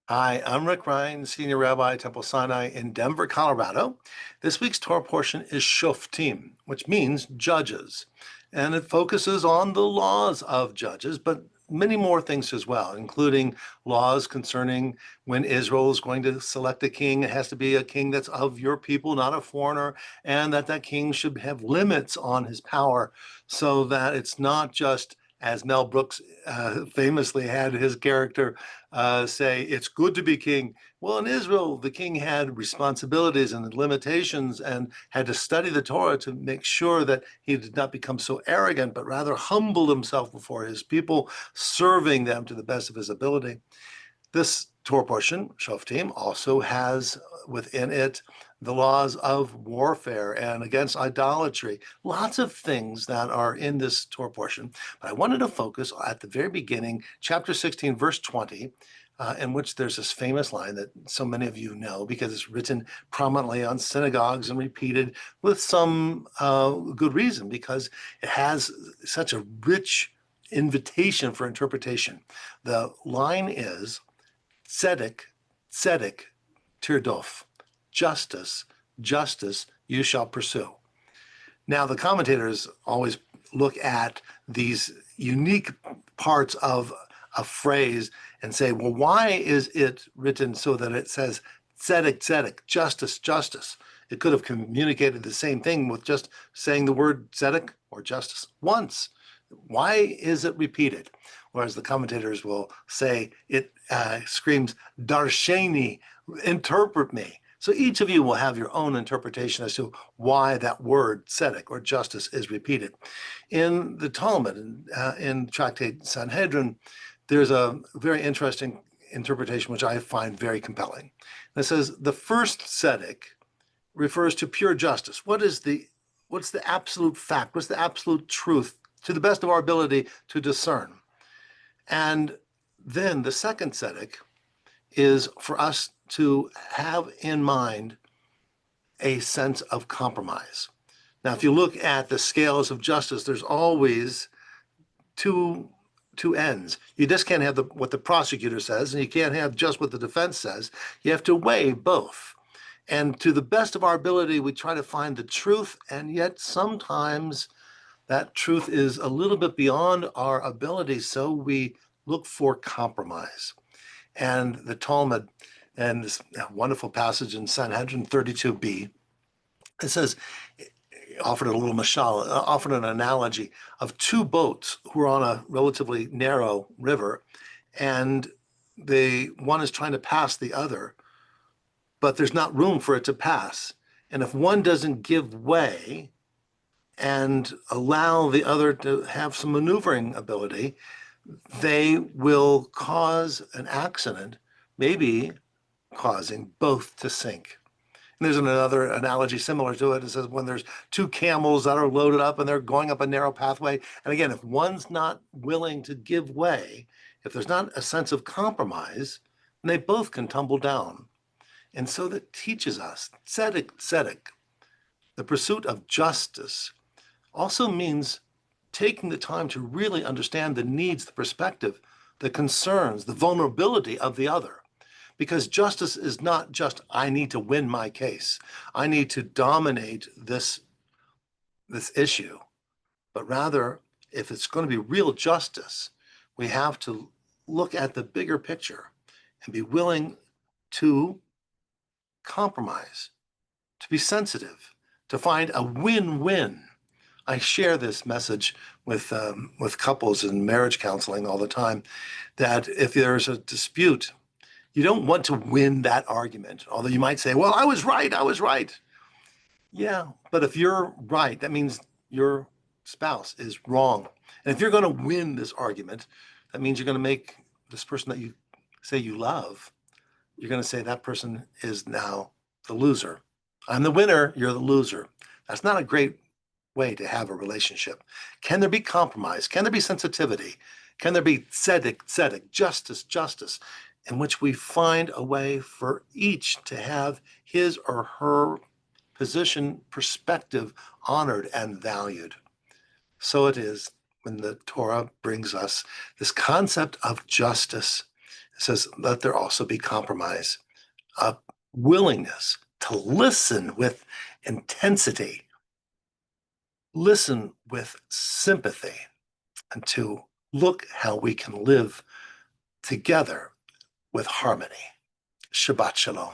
Hi, I'm Rick Rheins, Senior Rabbi at Temple Sinai in Denver, Colorado. This week's Torah portion is Shoftim, which means judges. And it focuses on the laws of judges, but many more things as well, including laws concerning when Israel is going to select a king. It has to be a king that's of your people, not a foreigner, and that king should have limits on his power so that it's not just as Mel Brooks famously had his character say, it's good to be king. Well, in Israel, the king had responsibilities and limitations and had to study the Torah to make sure that he did not become so arrogant, but rather humbled himself before his people, serving them to the best of his ability. This Torah portion, Shoftim, also has within it the laws of warfare and against idolatry. Lots of things that are in this Torah portion. But I wanted to focus at the very beginning, chapter 16, verse 20, in which there's this famous line that so many of you know because it's written prominently on synagogues and repeated with some good reason, because it has such a rich invitation for interpretation. The line is, Tzedek, tzedek, tirdof. Justice, justice, you shall pursue. Now, the commentators always look at these unique parts of a phrase and say, well, why is it written so that it says tzedek, tzedek, justice, justice? It could have communicated the same thing with just saying the word tzedek or justice once. Why is it repeated? Whereas the commentators will say it screams, darsheni, interpret me. So each of you will have your own interpretation as to why that word tzedek or justice is repeated. In the Talmud, in Tractate Sanhedrin, there's a very interesting interpretation which I find very compelling. And it says the first tzedek refers to pure justice. What's the absolute fact? What's the absolute truth to the best of our ability to discern? And then the second tzedek is for us to have in mind a sense of compromise. Now, if you look at the scales of justice, there's always two ends. You just can't have what the prosecutor says, and you can't have just what the defense says. You have to weigh both. And to the best of our ability, we try to find the truth, and yet sometimes that truth is a little bit beyond our ability, so we look for compromise. And the Talmud, and this wonderful passage in Sanhedrin 32b, it says, offered a little mashal, offered an analogy of two boats who are on a relatively narrow river, and one is trying to pass the other, but there's not room for it to pass. And if one doesn't give way and allow the other to have some maneuvering ability, they will cause an accident, maybe causing both to sink. And there's another analogy similar to it. It says when there's two camels that are loaded up and they're going up a narrow pathway, and again, if one's not willing to give way, if there's not a sense of compromise, then they both can tumble down. And so that teaches us, tzedek, tzedek, the pursuit of justice, also means taking the time to really understand the needs, the perspective, the concerns, the vulnerability of the other. Because justice is not just, I need to win my case. I need to dominate this issue. But rather, if it's going to be real justice, we have to look at the bigger picture and be willing to compromise, to be sensitive, to find a win-win. I share this message with couples in marriage counseling all the time, that if there's a dispute, you don't want to win that argument. Although you might say, well, I was right. Yeah, but if you're right, that means your spouse is wrong. And if you're going to win this argument, that means you're going to make this person that you say you love, you're going to say that person is now the loser. I'm the winner, you're the loser. That's not a great way to have a relationship. Can there be compromise? Can there be sensitivity? Can there be tzedek, justice, justice, in which we find a way for each to have his or her position, perspective honored and valued? So it is when the Torah brings us this concept of justice. It says, let there also be compromise, a willingness to listen with intensity, listen with sympathy, and to look how we can live together with harmony. Shabbat Shalom.